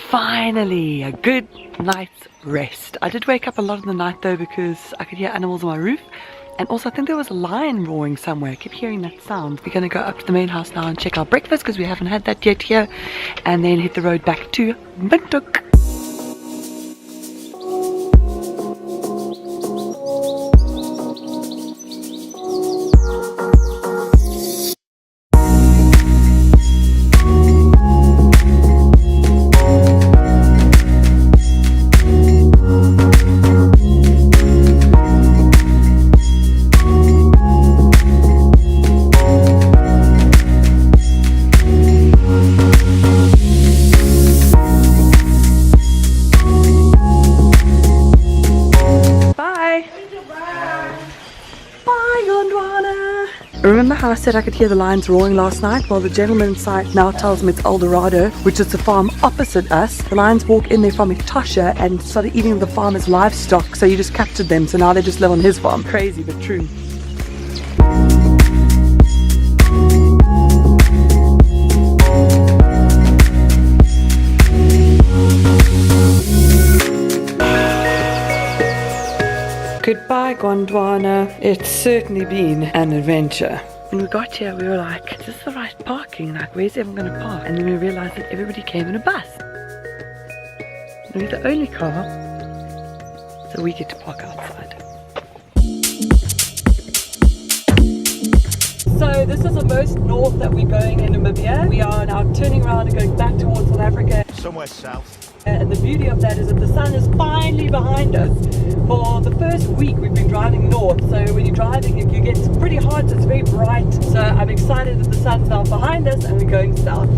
Finally, a good night's rest. I did wake up a lot in the night though because I could hear animals on my roof. And also I think there was a lion roaring somewhere. I kept hearing that sound. We're going to go up to the main house now and check our breakfast because we haven't had that yet here. And then hit the road back to Windhoek. Remember how I said I could hear the lions roaring last night? Well, the gentleman inside now tells me it's El Dorado, which is the farm opposite us. The lions walk in there from Etosha and started eating the farmer's livestock, so he just captured them, so now they just live on his farm. Crazy but true. Goodbye, Gondwana. It's certainly been an adventure. When we got here, we were like, is this the right parking? Like, where's everyone going to park? And then we realized that everybody came in a bus. And we're the only car, so we get to park outside. So this is the most north that we're going in Namibia. We are now turning around and going back towards South Africa. Somewhere south. And the beauty of that is that the sun is finally behind us. For the first week we've been driving north, so when you're driving you get pretty hot, it's very bright. So I'm excited that the sun's now behind us and we're going south.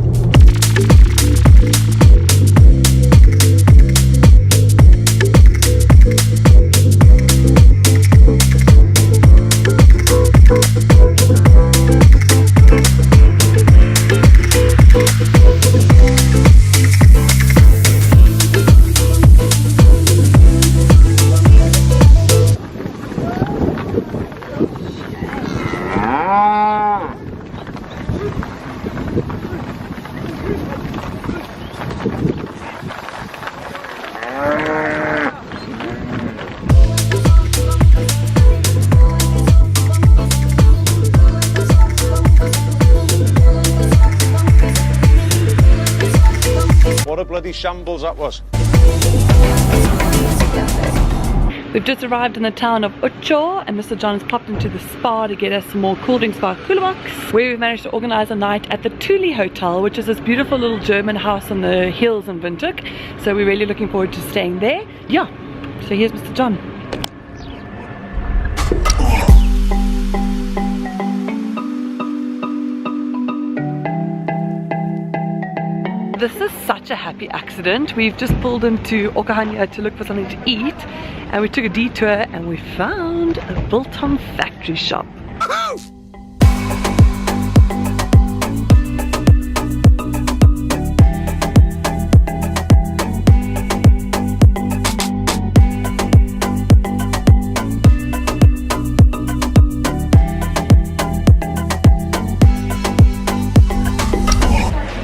What a bloody shambles that was. We've just arrived in the town of Ucho and Mr. John has popped into the spa to get us some more cool drinks for our cooler box, where we've managed to organize a night at the Thule Hotel, which is this beautiful little German house on the hills in Windhoek. So we're really looking forward to staying there. Yeah, so here's Mr. John. This is such a happy accident. We've just pulled into Okahanya to look for something to eat, and we took a detour and we found a Biltong factory shop.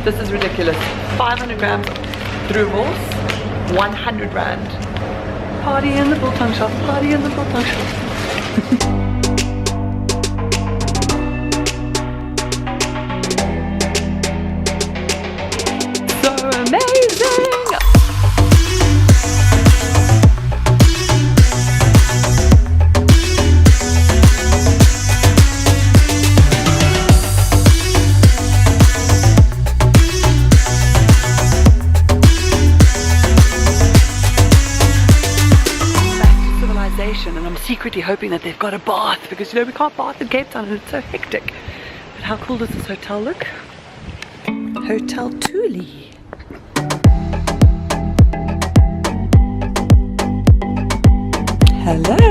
This is ridiculous. 500 grams through horse, 100 rand. Party in the Biltong shop, party in the Biltong shop. And I'm secretly hoping that they've got a bath because, you know, we can't bath in Cape Town and it's so hectic. But how cool does this hotel look? Hotel Thule. Hello.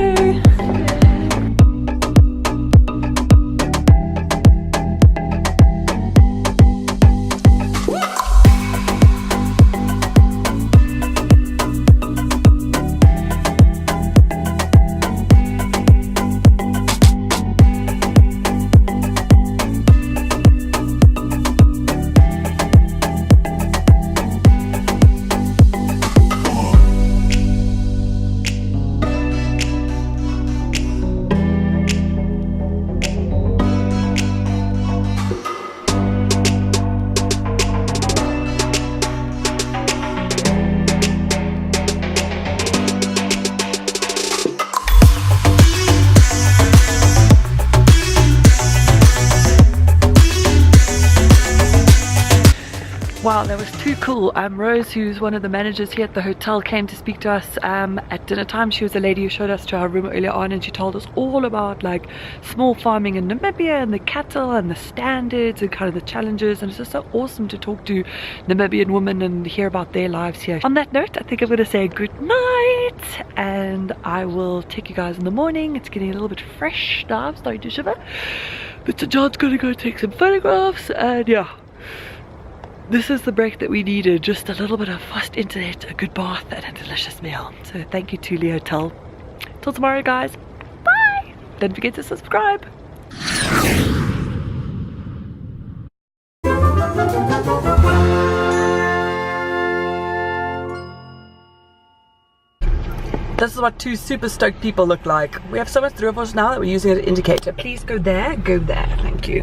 Wow, that was too cool. Rose, who's one of the managers here at the hotel, came to speak to us at dinner time. She was a lady who showed us to our room earlier on, and she told us all about like small farming in Namibia and the cattle and the standards and kind of the challenges, and it's just so awesome to talk to Namibian women and hear about their lives here. On that note, I think I'm going to say good night, and I will take you guys in the morning. It's getting a little bit fresh now, I'm starting to shiver, but so John's going to go take some photographs, and yeah. This is the break that we needed, just a little bit of fast internet, a good bath, and a delicious meal. So thank you to the hotel. Till tomorrow, guys. Bye! Don't forget to subscribe. This is what two super stoked people look like. We have so much through of us now that we're using it as an indicator. Please go there, thank you.